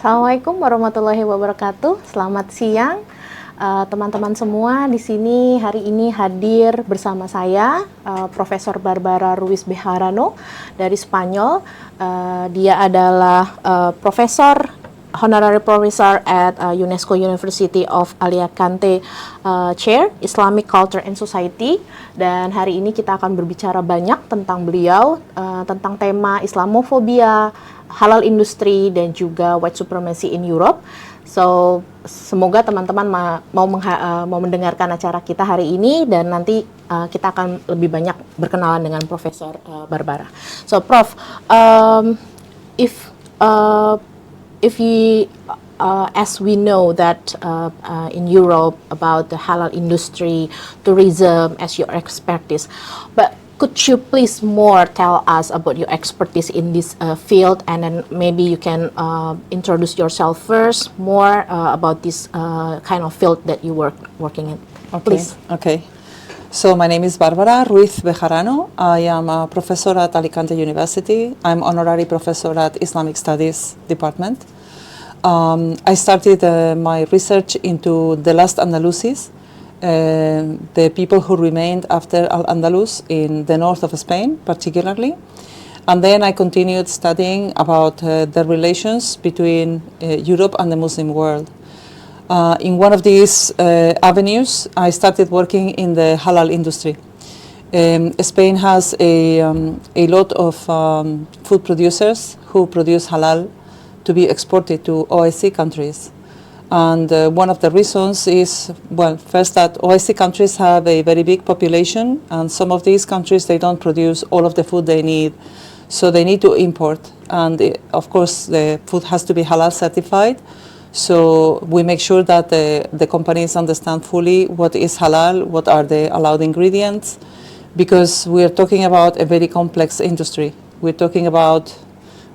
Assalamualaikum warahmatullahi wabarakatuh. Selamat siang, teman-teman semua. Di sini hari ini hadir bersama saya, Profesor Barbara Ruiz Bejarano dari Spanyol. Dia adalah Profesor Honorary Professor at UNESCO University of Alicante, Chair Islamic Culture and Society. Dan hari ini kita akan berbicara banyak tentang beliau, tentang tema Islamophobia, Halal Industry, dan juga White Supremacy in Europe. So, semoga teman-teman mau mendengarkan acara kita hari ini, dan nanti kita akan lebih banyak berkenalan dengan Profesor Barbara. So, Prof, if you, as we know that in Europe about the halal industry, tourism as your expertise, but could you please more tell us about your expertise in this field, and then maybe you can introduce yourself first, more about this kind of field that you working in. Okay. Please. Okay. So my name is Barbara Ruiz Bejarano. I am a professor at Alicante University. I'm honorary professor at Islamic Studies Department. I started my research into the last Andalusis, the people who remained after Al-Andalus in the north of Spain, particularly. And then I continued studying about the relations between Europe and the Muslim world. In one of these avenues, I started working in the halal industry. Spain has a lot of food producers who produce halal to be exported to OSCE countries. And one of the reasons is, well, first that OSCE countries have a very big population, and some of these countries, they don't produce all of the food they need, so they need to import. And of course, the food has to be halal certified, so we make sure that the companies understand fully what is halal, what are the allowed ingredients, because we are talking about a very complex industry. We're talking about,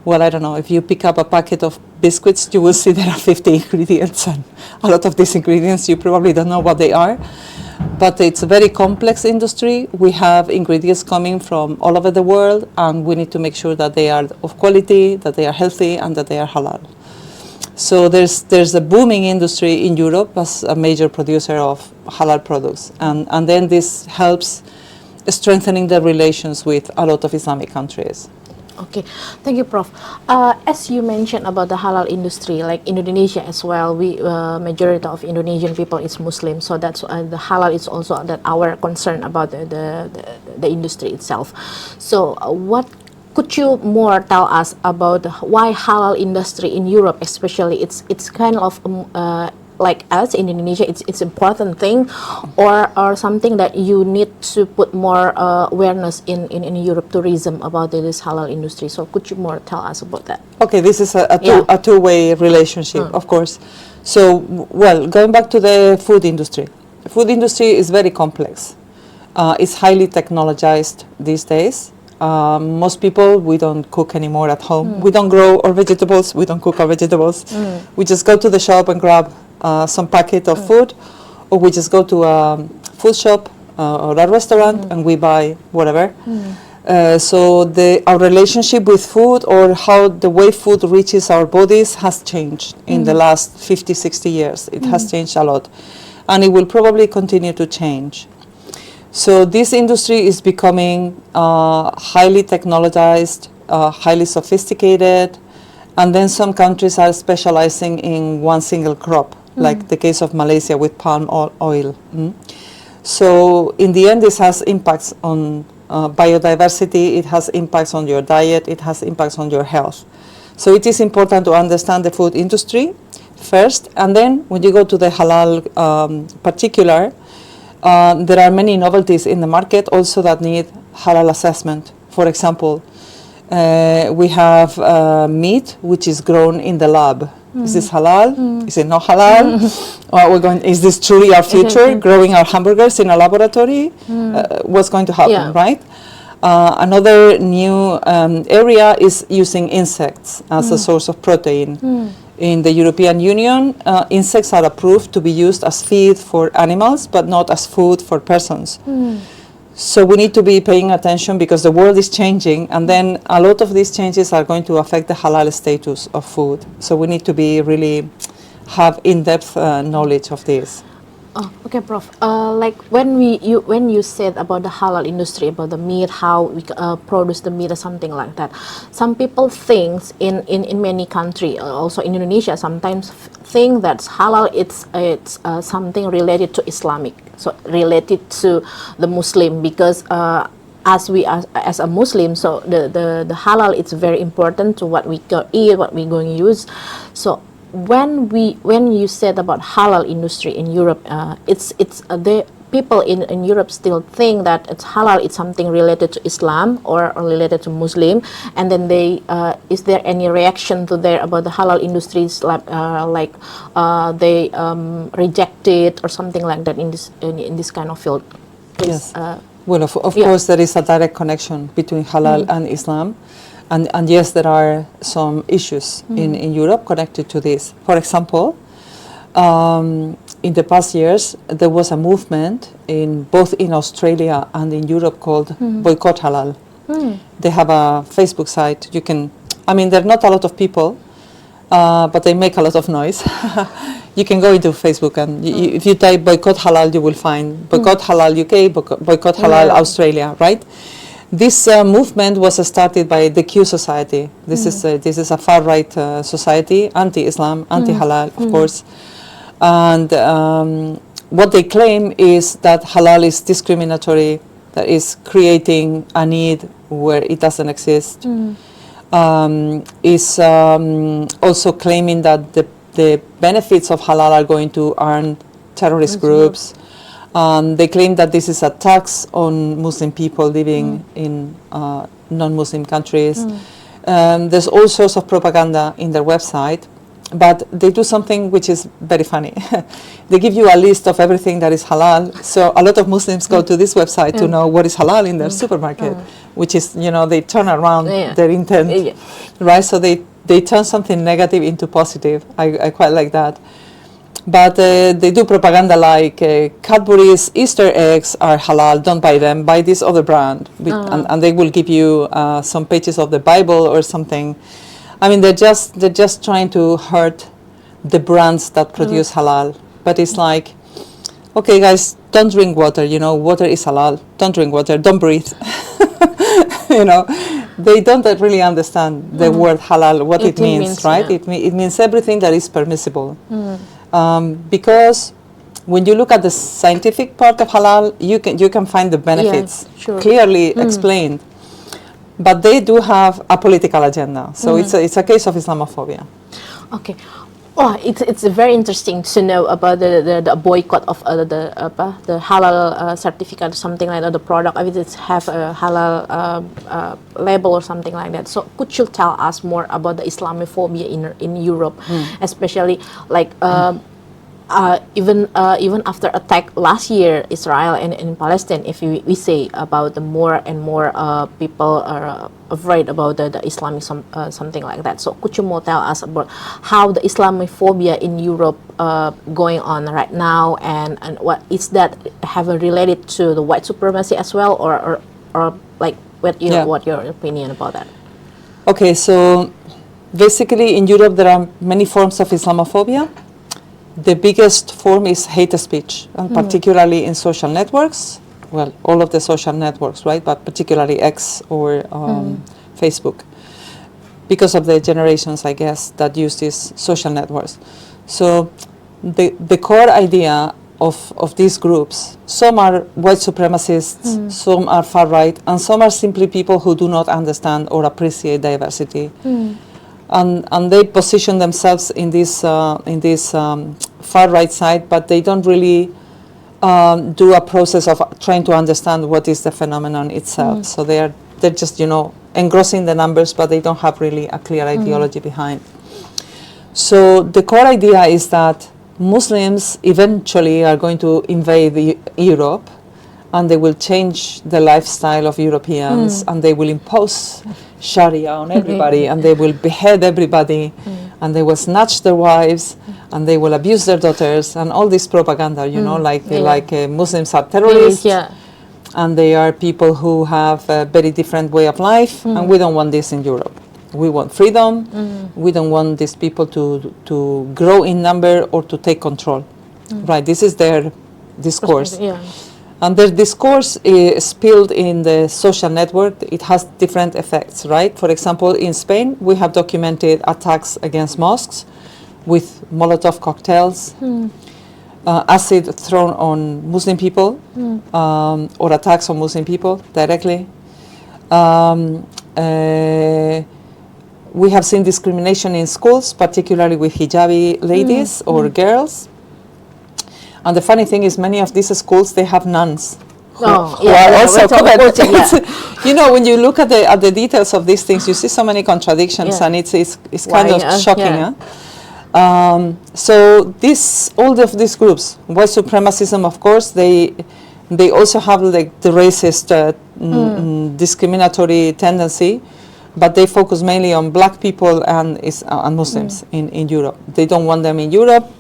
well, I don't know, if you pick up a packet of biscuits, you will see there are 50 ingredients, and a lot of these ingredients you probably don't know what they are. But it's a very complex industry. We have ingredients coming from all over the world, and we need to make sure that they are of quality, that they are healthy, and that they are halal. So there's a booming industry in Europe as a major producer of halal products, and then this helps strengthening the relations with a lot of Islamic countries. Okay, thank you, Prof. As you mentioned about the halal industry, like Indonesia as well, we majority of Indonesian people is Muslim, so that's the halal is also that our concern about the industry itself. So, what could you more tell us about why halal industry in Europe, especially, it's kind of like us in Indonesia, it's important thing, or something that you need to put more awareness in Europe tourism about this halal industry. So could you more tell us about that? Okay, this is a two-way relationship, of course. So, well, going back to the food industry. The food industry is very complex. It's highly technologized these days. Most people, we don't cook anymore at home. We don't grow our vegetables, we don't cook our vegetables. We just go to the shop and grab some packet of food, or we just go to a food shop or a restaurant and we buy whatever. So our relationship with food, or how the way food reaches our bodies, has changed in the last 50, 60 years. It has changed a lot, and it will probably continue to change. So this industry is becoming highly technologized, highly sophisticated, and then some countries are specializing in one single crop, like the case of Malaysia with palm oil. So in the end, this has impacts on biodiversity, it has impacts on your diet, it has impacts on your health. So it is important to understand the food industry first, and then when you go to the halal particular, there are many novelties in the market also that need halal assessment. For example, we have meat which is grown in the lab. Is this halal? Is it not halal? Is this truly our future? Growing our hamburgers in a laboratory? What's going to happen, right? Another new area is using insects as a source of protein. In the European Union, insects are approved to be used as feed for animals, but not as food for persons. So we need to be paying attention because the world is changing, and then a lot of these changes are going to affect the halal status of food. So we need to be really have in-depth knowledge of this. Oh, okay, Prof. Like when you said about the halal industry, about the meat, how we produce the meat or something like that, some people think in many countries, also in Indonesia, sometimes think that halal it's something related to Islamic, so related to the Muslim, because as a Muslim, so the halal it's very important to what we go eat, what we going to use. So when you said about halal industry in Europe, the people in Europe still think that it's halal, it's something related to Islam or related to Muslim, and then they is there any reaction to there about the halal industries, like they reject it or something like that in this kind of field? Yes. Well, of course, there is a direct connection between halal and Islam. And yes, there are some issues in Europe connected to this. For example, in the past years, there was a movement both in Australia and in Europe called Boycott Halal. They have a Facebook site. there are not a lot of people, but they make a lot of noise. You can go into Facebook and if you type Boycott Halal, you will find Boycott Halal UK, Boycott Halal Australia, right? This movement was started by the Q Society. This is a far-right society, anti-Islam, anti-halal, of course. And what they claim is that halal is discriminatory, that is creating a need where it doesn't exist. Is also claiming that the benefits of halal are going to earn terrorist groups. They claim that this is a tax on Muslim people living in non-Muslim countries. There's all sorts of propaganda in their website, but they do something which is very funny. They give you a list of everything that is halal. So a lot of Muslims go to this website to know what is halal in their supermarket, which is, they turn around their intent, right? So they turn something negative into positive. I quite like that. But they do propaganda like Cadbury's Easter eggs are halal, don't buy them, buy this other brand. And they will give you some pages of the Bible or something. They're just trying to hurt the brands that produce halal. But it's like, okay, guys, don't drink water. Water is halal. Don't drink water. Don't breathe. They don't really understand the word halal, what it means, right? Yeah. It means everything that is permissible. Because when you look at the scientific part of halal, you can find the benefits clearly explained. But they do have a political agenda, so it's a case of Islamophobia. Okay. Oh, it's very interesting to know about the boycott of the halal certificate, something like that. The product, it have a halal label or something like that. So could you tell us more about the Islamophobia in Europe, especially like even after attack last year, Israel and Palestine, if we say about the more and more people are afraid about the Islamic something like that. So could you more tell us about how the Islamophobia in Europe going on right now, and what is that have related to the white supremacy as well, or like what your opinion about that? Okay, so basically in Europe there are many forms of Islamophobia. The biggest form is hate speech, and particularly in social networks. Well, all of the social networks, right? But particularly X or Facebook, because of the generations, I guess, that use these social networks. So the core idea of these groups, some are white supremacists, some are far right, and some are simply people who do not understand or appreciate diversity. And they position themselves in this far right side, but they don't really do a process of trying to understand what is the phenomenon itself. So they're just engrossing the numbers, but they don't have really a clear ideology behind. So the core idea is that Muslims eventually are going to invade Europe, and they will change the lifestyle of Europeans, and they will impose Sharia on everybody, and they will behead everybody, and they will snatch their wives, and they will abuse their daughters, and all this propaganda, like Muslims are terrorists, and they are people who have a very different way of life, and we don't want this in Europe. We want freedom. We don't want these people to grow in number or to take control. Right, this is their discourse. Yeah. And their discourse is spilled in the social network. It has different effects, right? For example, in Spain, we have documented attacks against mosques with Molotov cocktails, acid thrown on Muslim people, or attacks on Muslim people directly. We have seen discrimination in schools, particularly with hijabi ladies or girls. And the funny thing is, many of these schools, they have nuns who are also covered. You know, when you look at the details of these things, you see so many contradictions, and it's kind of shocking. So all of these groups, white supremacism, of course, they also have like the racist, discriminatory tendency, but they focus mainly on black people and Muslims in Europe. They don't want them in Europe.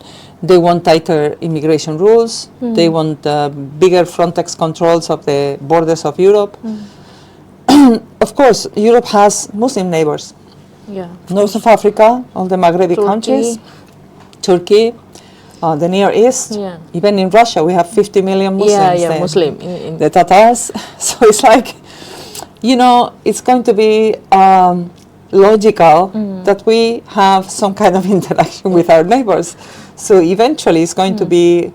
They want tighter immigration rules. They want bigger Frontex controls of the borders of Europe. Of course, Europe has Muslim neighbors. Yeah. North of Africa, all the Maghrebi countries, Turkey, the Near East. Yeah. Even in Russia, we have 50 million Muslims. Yeah, Muslim. The Tatars. So it's like, you know, it's going to be logical that we have some kind of interaction with our neighbors. So eventually it's going to be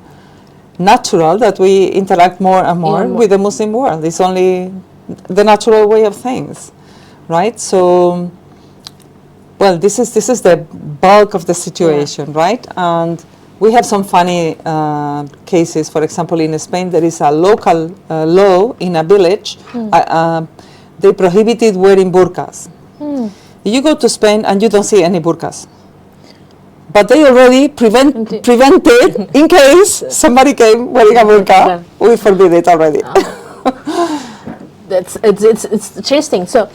natural that we interact more and more with the Muslim world. It's only the natural way of things, right? So, well, this is the bulk of the situation, right? And we have some funny cases. For example, in Spain, there is a local law in a village. They prohibited wearing burqas. You go to Spain and you don't see any burqas. But they already prevented in case somebody came wearing a burqa. We forbid it already. It's interesting. So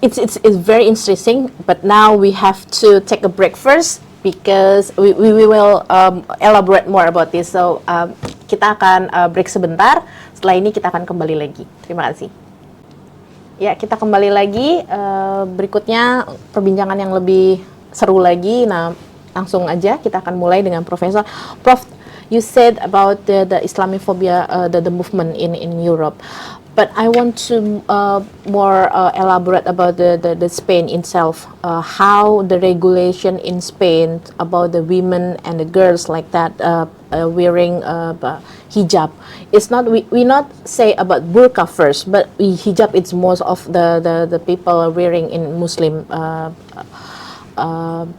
it's very interesting. But now we have to take a break first because we will elaborate more about this. So kita akan break sebentar. Setelah ini kita akan kembali lagi. Terima kasih. Ya, kita kembali lagi, berikutnya perbincangan yang lebih seru lagi. Nah, langsung aja kita akan mulai dengan Profesor. Prof, you said about the Islamophobia, the movement in Europe. But I want to more elaborate about the Spain itself, how the regulation in Spain about the women and the girls like that wearing hijab. It's not we not say about burqa first, but hijab it's most of the people are wearing in Muslim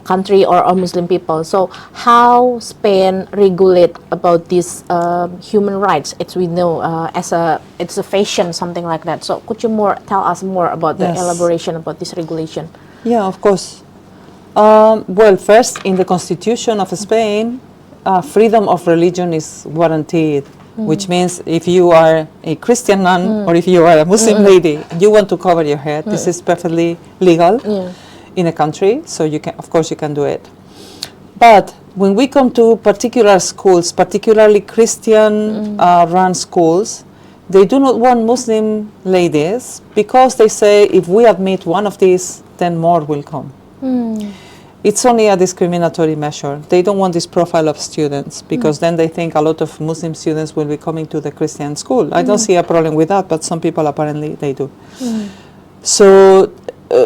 country or Muslim people. So how Spain regulate about this human rights? It's we know it's a fashion, something like that. So could you tell us more about the elaboration about this regulation? Yeah, of course. Well, first, in the Constitution of Spain, freedom of religion is guaranteed, which means if you are a Christian nun or if you are a Muslim lady, you want to cover your head, this is perfectly legal in a country, so you can, of course, you can do it. But when we come to particular schools, particularly Christian run schools, they do not want Muslim ladies because they say if we admit one of these, then more will come. It's only a discriminatory measure. They don't want this profile of students because then they think a lot of Muslim students will be coming to the Christian school. I don't see a problem with that, but some people apparently they do. So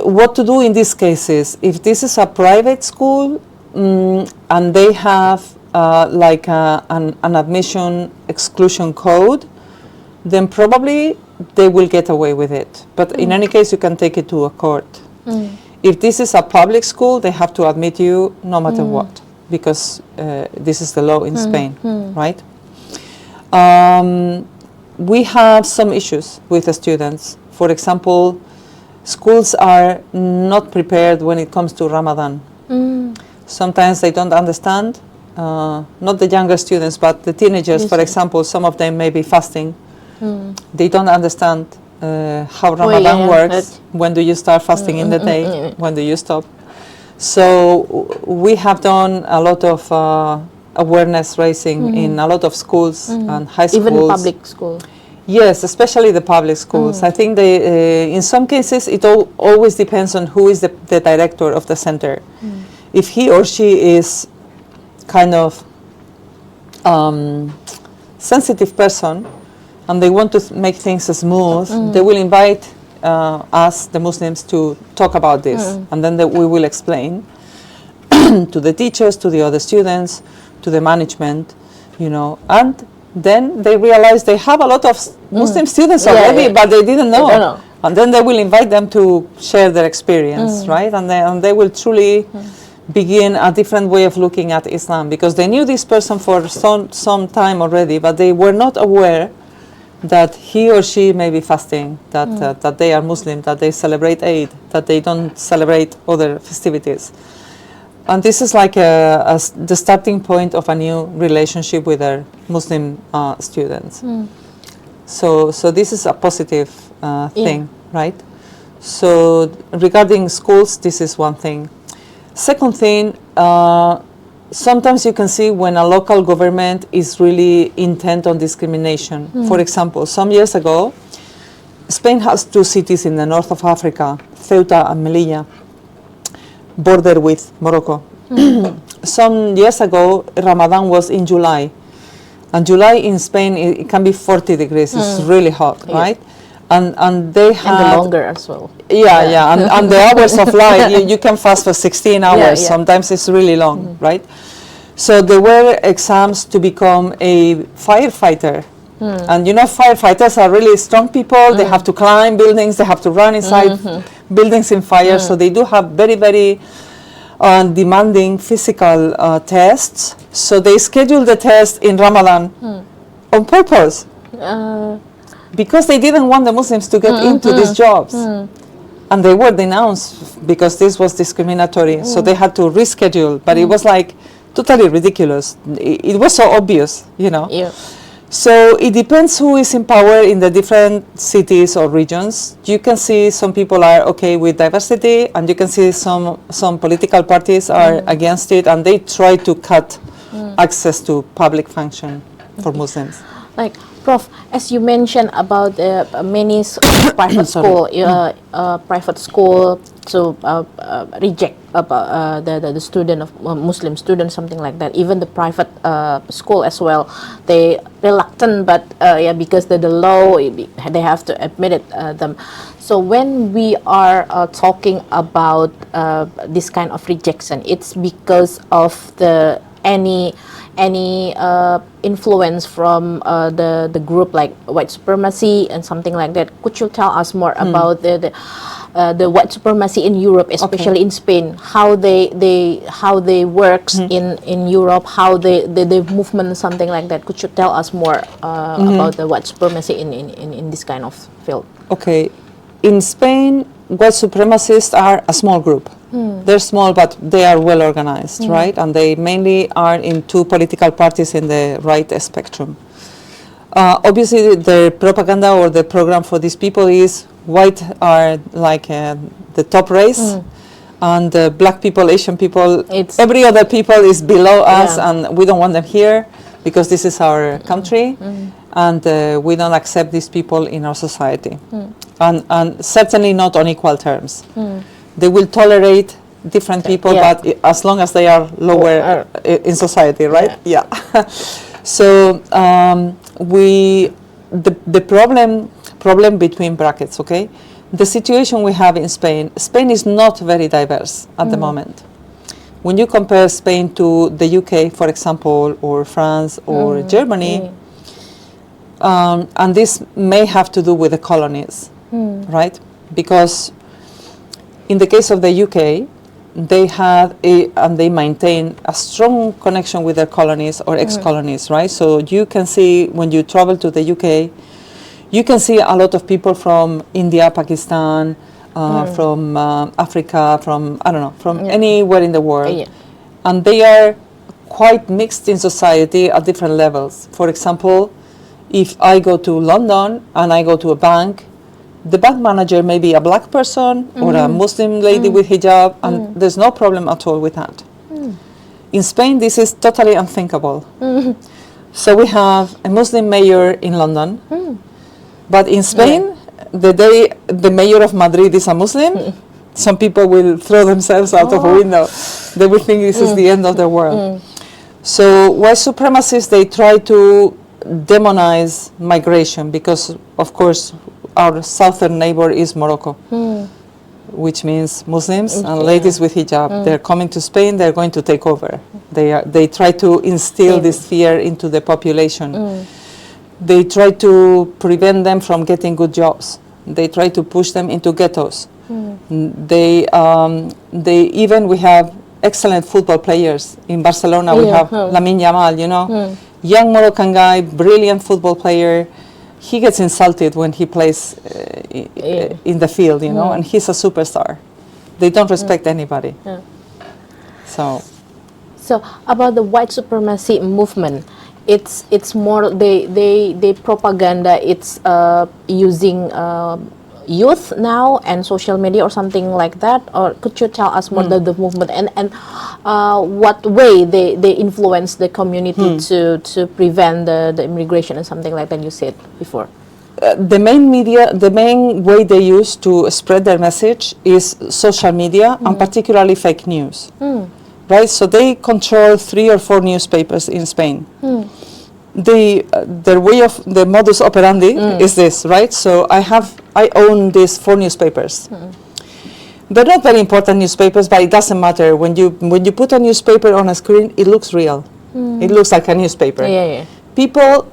what to do in these cases? If this is a private school and they have like an admission exclusion code, then probably they will get away with it. But in any case, you can take it to a court. If this is a public school, they have to admit you no matter what, because this is the law in Spain, right? We have some issues with the students. For example, schools are not prepared when it comes to Ramadan. Sometimes they don't understand, not the younger students, but the teenagers, for example, some of them may be fasting. They don't understand how Ramadan works. When do you start fasting in the day? When do you stop? So we have done a lot of awareness raising in a lot of schools and high schools. Even public school. Yes, especially the public schools. I think they, in some cases, it always depends on who is the director of the center. If he or she is kind of sensitive person and they want to make things smooth, they will invite us, the Muslims, to talk about this, and then we will explain to the teachers, to the other students, to the management, you know, and then they realize they have a lot of Muslim students already, but they didn't know. And then they will invite them to share their experience, right? And they will truly begin a different way of looking at Islam, because they knew this person for some time already, but they were not aware that he or she may be fasting, that they are Muslim, that they celebrate Eid, that they don't celebrate other festivities. And this is like the starting point of a new relationship with their Muslim students. So this is a positive thing, right? So regarding schools, this is one thing. Second thing, sometimes you can see when a local government is really intent on discrimination. For example, some years ago, Spain has two cities in the north of Africa, Ceuta and Melilla, border with Morocco. Some years ago, Ramadan was in July. And July in Spain, it can be 40 degrees. It's really hot, right? And they had... And the longer as well. Yeah. And the hours of light, you can fast for 16 hours. Sometimes it's really long, right? So there were exams to become a firefighter. And you know, firefighters are really strong people. They have to climb buildings. They have to run inside buildings in fire. So they do have very, very demanding physical tests. So they scheduled the test in Ramadan on purpose. Because they didn't want the Muslims to get into these jobs. And they were denounced because this was discriminatory. So they had to reschedule. But it was like totally ridiculous. It was so obvious, you know. So it depends who is in power in the different cities or regions. You can see some people are okay with diversity, and you can see some political parties are against it, and they try to cut access to public function for Muslims. Like, Prof, as you mentioned about many private school to reject the student of Muslim student, something like that. Even the private school as well, they reluctant, but because the law, they have to admit it them. So when we are talking about this kind of rejection, it's because of the any influence from the group like white supremacy and something like that. Could you tell us more about the white supremacy in Europe, especially in Spain, how they works in Europe, how the movement, something like that? Could you tell us more about the white supremacy in this kind of field? Okay, in Spain, white supremacists are a small group. They're small, but they are well organized, right? And they mainly are in two political parties in the right spectrum. Obviously, the propaganda or the program for these people is white are like the top race, and black people, Asian people, every other people is below us, and we don't want them here because this is our country, and we don't accept these people in our society, and certainly not on equal terms. They will tolerate different people, but as long as they are lower in society, right? Yeah. So the problem between brackets, okay? The situation we have in Spain is not very diverse at the moment. When you compare Spain to the UK, for example, or France or Germany, and this may have to do with the colonies, right? Because in the case of the UK, they had and they maintain a strong connection with their colonies or ex-colonies, right? So you can see when you travel to the UK, you can see a lot of people from India, Pakistan, from Africa, from, I don't know, from anywhere in the world. And they are quite mixed in society at different levels. For example, if I go to London and I go to a bank, the bank manager may be a black person or a Muslim lady with hijab, and there's no problem at all with that. In Spain, this is totally unthinkable. So we have a Muslim mayor in London, but in Spain, the day the mayor of Madrid is a Muslim, some people will throw themselves out of a window. They will think this is the end of the world. So white supremacists, they try to demonize migration because, of course, our southern neighbor is Morocco, which means Muslims and ladies with hijab. They're coming to Spain, they're going to take over. They try to instill this fear into the population. They try to prevent them from getting good jobs. They try to push them into ghettos. We have excellent football players. In Barcelona, we have Lamine Yamal, you know, young Moroccan guy, brilliant football player. He gets insulted when he plays in the field, you know, and he's a superstar. They don't respect anybody. So about the white supremacy movement, it's more they propaganda. It's using youth now and social media or something like that. Or could you tell us more the movement and what way they influence the community to prevent the immigration and something like that you said before? The main way they use to spread their message is social media and particularly fake news. Right, so they control 3 or 4 newspapers in Spain. Their way of the modus operandi is this, right? So I own these 4 newspapers. They're not very important newspapers, but it doesn't matter. When you put a newspaper on a screen, it looks real. It looks like a newspaper. People,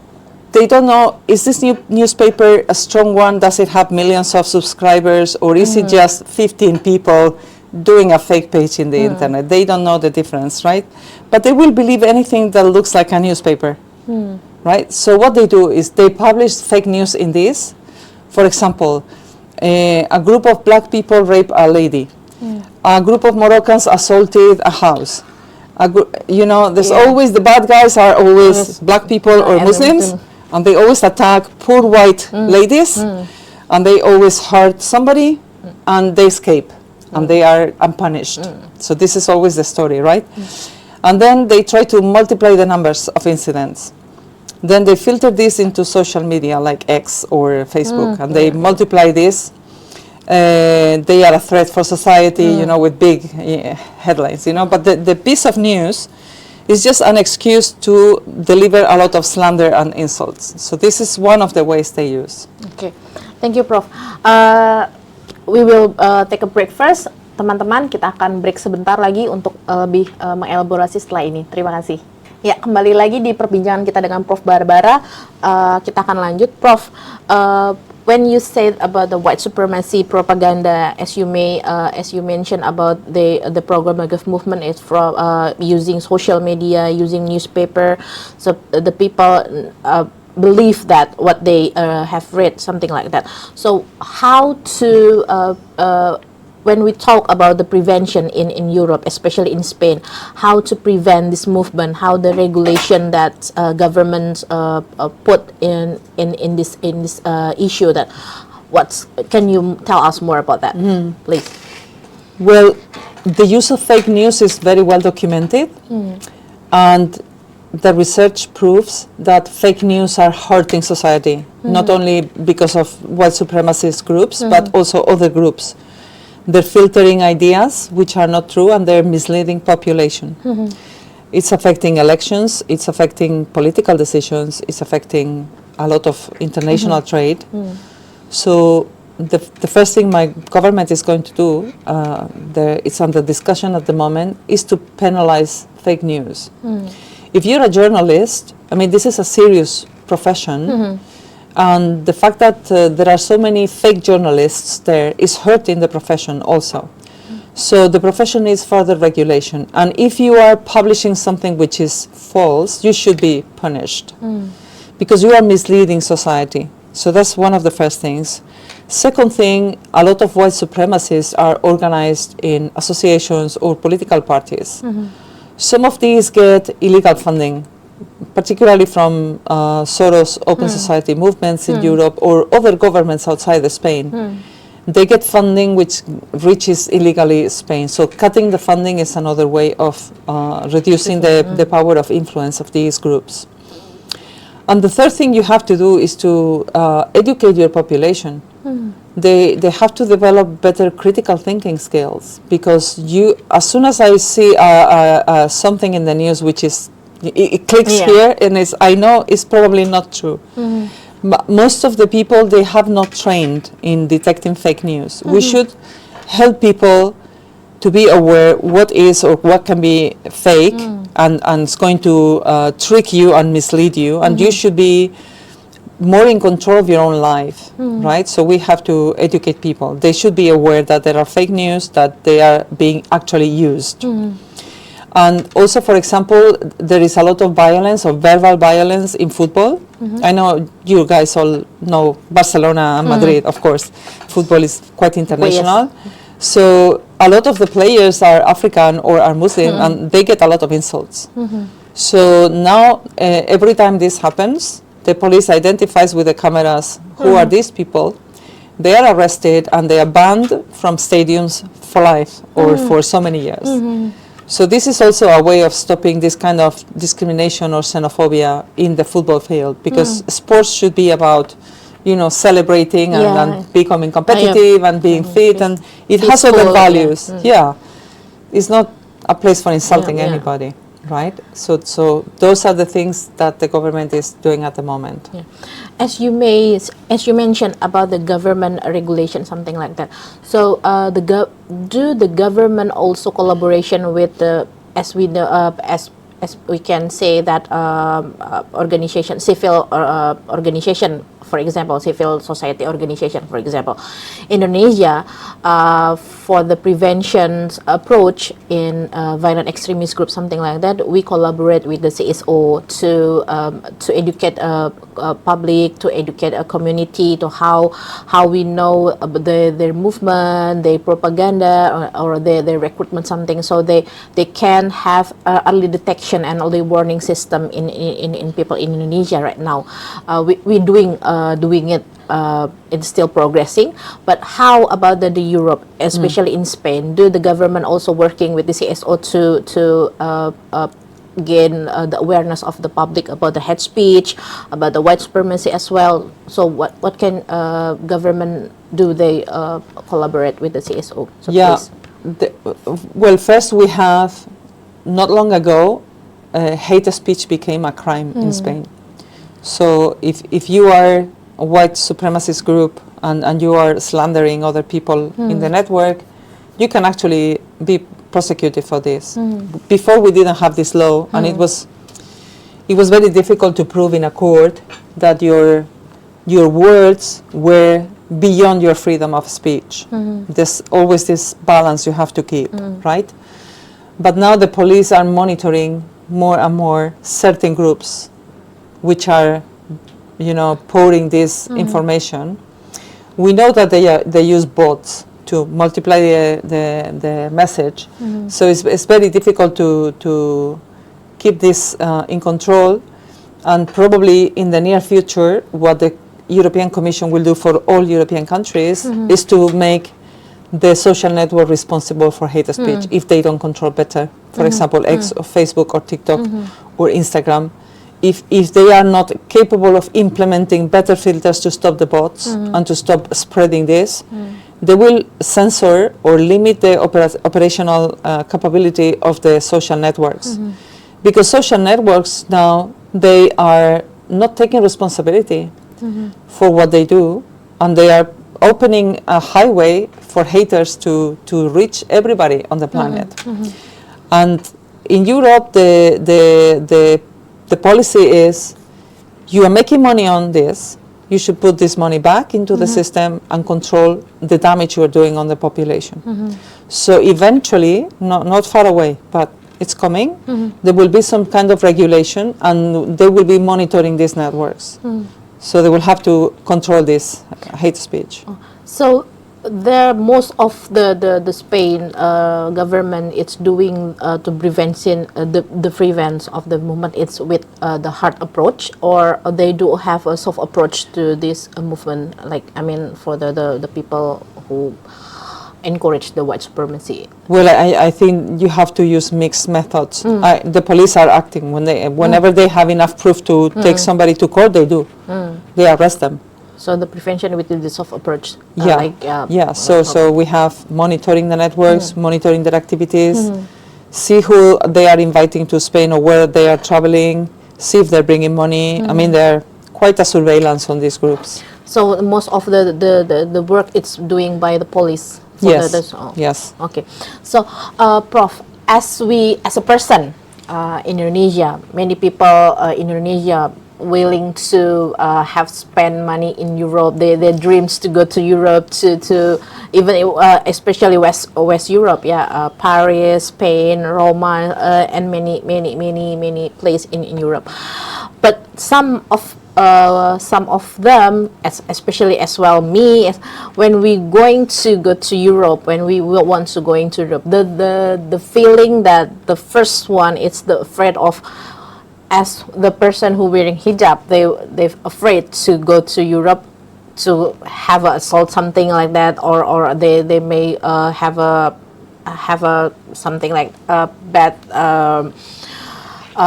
they don't know, is this newspaper a strong one? Does it have millions of subscribers, or is it just 15 people doing a fake page in the internet? They don't know the difference, right? But they will believe anything that looks like a newspaper, right? So what they do is they publish fake news in this. For example, a group of black people rape a lady. A group of Moroccans assaulted a house. You know, there's always, the bad guys are always black people or Muslims, and they always attack poor white ladies, and they always hurt somebody, and they escape. And they are unpunished. So this is always the story, right? And then they try to multiply the numbers of incidents. Then they filter this into social media like X or Facebook, and they multiply this. They are a threat for society, you know, with big headlines, you know. But the piece of news is just an excuse to deliver a lot of slander and insults. So this is one of the ways they use. Okay, thank you, Prof. We will take a break first. Teman-teman, kita akan break sebentar lagi untuk lebih mengelaborasi setelah ini. Terima kasih. Ya, kembali lagi di perbincangan kita dengan Prof Barbara. Kita akan lanjut. Prof, when you said about the white supremacy propaganda, as you mentioned about the program of movement is from using social media, using newspaper, so the people believe that what they have read, something like that. So how to when we talk about the prevention in Europe, especially in Spain, how to prevent this movement, how the regulation that governments put in this issue, that can you tell us more about that, please? Well, the use of fake news is very well documented, and the research proves that fake news are hurting society, not only because of white supremacist groups, but also other groups. They're filtering ideas which are not true, and they're misleading population. It's affecting elections, it's affecting political decisions, it's affecting a lot of international trade. So the first thing my government is going to do, it's under discussion at the moment, is to penalize fake news. If you're a journalist, I mean, this is a serious profession, and the fact that there are so many fake journalists there is hurting the profession also. So the profession needs further regulation, and if you are publishing something which is false, you should be punished, because you are misleading society. So that's one of the first things. Second thing, a lot of white supremacists are organized in associations or political parties. Some of these get illegal funding, particularly from Soros Open Society movements in Europe or other governments outside of Spain. they get funding which reaches illegally Spain. So cutting the funding is another way of reducing the power of influence of these groups. And the third thing you have to do is to educate your population. They have to develop better critical thinking skills, because as soon as I see something in the news which is, it clicks here and I know it's probably not true. But most of the people, they have not trained in detecting fake news. We should help people to be aware what is or what can be fake and it's going to trick you and mislead you, and you should be more in control of your own life, right? So we have to educate people. They should be aware that there are fake news, that they are being actually used. And also, for example, there is a lot of violence or verbal violence in football. I know you guys all know Barcelona and Madrid, of course. Football is quite international. So a lot of the players are African or are Muslim, and they get a lot of insults. So now, every time this happens, the police identifies with the cameras who are these people. They are arrested and they are banned from stadiums for life or for so many years. So this is also a way of stopping this kind of discrimination or xenophobia in the football field, because sports should be about, you know, celebrating and becoming competitive and being fit, and it has other values. It's not a place for insulting anybody, right? So those are the things that the government is doing at the moment. As you mentioned about the government regulation, something like that. So do the government also collaboration with the, as we know, as we can say that organization, civil organization, for example, civil society organization, for example, Indonesia, for the prevention approach in violent extremist groups, something like that, we collaborate with the CSO to educate public, to educate a community, to how we know their movement, their propaganda, or their recruitment, something, so they can have early detection and early warning system in people in Indonesia right now. We're doing it. It's still progressing, but how about the Europe, especially in Spain? Do the government also working with the CSO to gain the awareness of the public about the hate speech, about the white supremacy as well? So what can government do? They collaborate with the CSO? So well, first we have, not long ago, hate speech became a crime in Spain. So if you are a white supremacist group and you are slandering other people in the network, you can actually be prosecuted for this. Before we didn't have this law, and it was very difficult to prove in a court that your words were beyond your freedom of speech. There's always this balance you have to keep, right? But now the police are monitoring more and more certain groups which are, you know, pouring this information. We know that they use bots to multiply the message. So it's very difficult to keep this in control. And probably in the near future, what the European Commission will do for all European countries is to make the social network responsible for hate speech if they don't control better. For example, X or Facebook or TikTok or Instagram. If they are not capable of implementing better filters to stop the bots and to stop spreading this, they will censor or limit the operational capability of the social networks. Because social networks now, they are not taking responsibility for what they do, and they are opening a highway for haters to reach everybody on the planet. And in Europe, the policy is, you are making money on this, you should put this money back into the system and control the damage you are doing on the population. So eventually, not far away, but it's coming, there will be some kind of regulation, and they will be monitoring these networks. So they will have to control this hate speech. So most of the Spain government it's doing to prevention the prevents of the movement. It's with the hard approach, or they do have a soft approach to this movement. Like I mean, for the people who encourage the white supremacy. Well, I think you have to use mixed methods. The police are acting whenever they have enough proof to take somebody to court. They do. They arrest them. So the prevention with the soft approach. So we have monitoring the networks, monitoring their activities, see who they are inviting to Spain or where they are traveling, see if they're bringing money. I mean, there quite a surveillance on these groups. So most of the work it's doing by the police. Yes. Okay. So, Prof, as a person, Indonesia, many people in Indonesia willing to have spend money in Europe. Their dreams to go to Europe, to even especially West Europe, Paris, Spain, Roma, and many places in Europe. But some of them, especially as well me, when we going to go to Europe, when we want to go into Europe, the feeling that the first one is the afraid of. As the person who wearing hijab, they're afraid to go to Europe to have a assault, something like that, or they may have a something like a bad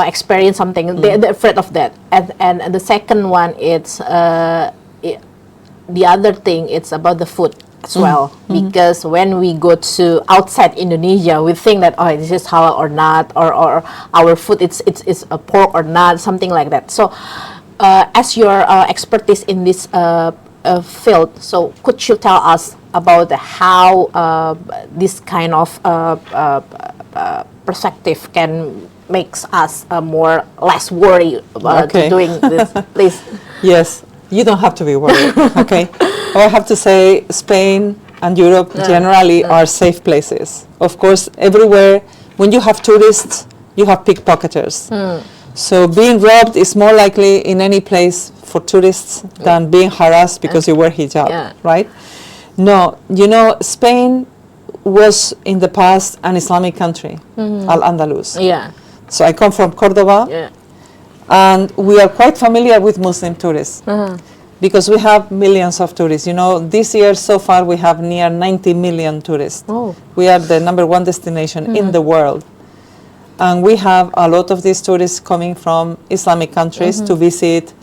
experience, something. They're afraid of that. And the second one, it's the other thing. It's about the food as well, because when we go to outside Indonesia, we think that this is halal or not, or our food it's a pork or not, something like that. So, as your expertise in this field, so could you tell us about how this kind of perspective can makes us less worried about doing this, please? Yes, you don't have to be worried. Okay. I have to say Spain and Europe generally are safe places. Of course, everywhere, when you have tourists, you have pickpocketers. So being robbed is more likely in any place for tourists than being harassed because you wear hijab, right? No, Spain was in the past an Islamic country, Al-Andalus. So I come from Cordoba, and we are quite familiar with Muslim tourists. Because we have millions of tourists. This year so far we have near 90 million tourists. We are the #1 destination in the world. And we have a lot of these tourists coming from Islamic countries to visit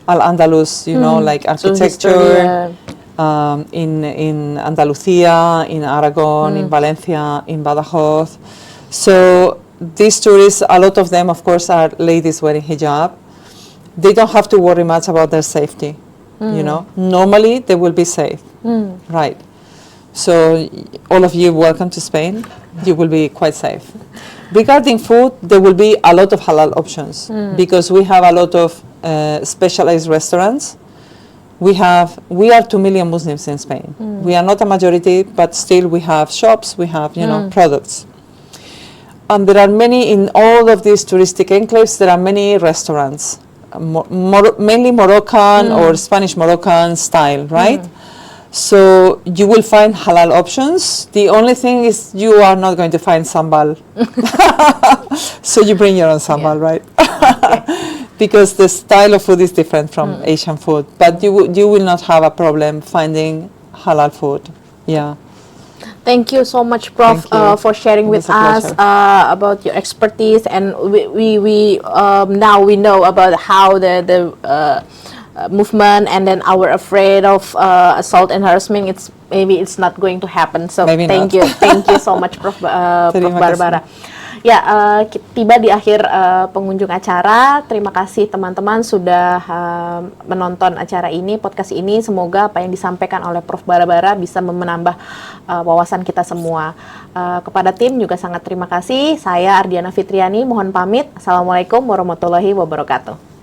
Al-Andalus, like architecture, in Andalusia, in Aragon, in Valencia, in Badajoz. So these tourists, a lot of them, of course, are ladies wearing hijab. They don't have to worry much about their safety. Normally they will be safe, right? So all of you, welcome to Spain. You will be quite safe. Regarding food, there will be a lot of halal options because we have a lot of specialized restaurants. We are 2 million Muslims in Spain. We are not a majority, but still we have shops, we have products. And there are many, in all of these touristic enclaves, there are many restaurants. Mainly Moroccan or Spanish Moroccan style, right? So you will find halal options. The only thing is you are not going to find sambal. So you bring your own sambal, right? Because the style of food is different from Asian food. But you will not have a problem finding halal food. Yeah. Thank you so much, Prof, for sharing with us about your expertise, and we now we know about how the movement, and then our afraid of assault and harassment. Maybe it's not going to happen. So thank you so much, Prof Barbara. Ya, tiba di akhir pengunjung acara. Terima kasih teman-teman sudah menonton acara ini, podcast ini. Semoga apa yang disampaikan oleh Prof Barbara bisa menambah wawasan kita semua. Kepada tim juga sangat terima kasih. Saya Ardiana Fitriani, mohon pamit. Assalamualaikum warahmatullahi wabarakatuh.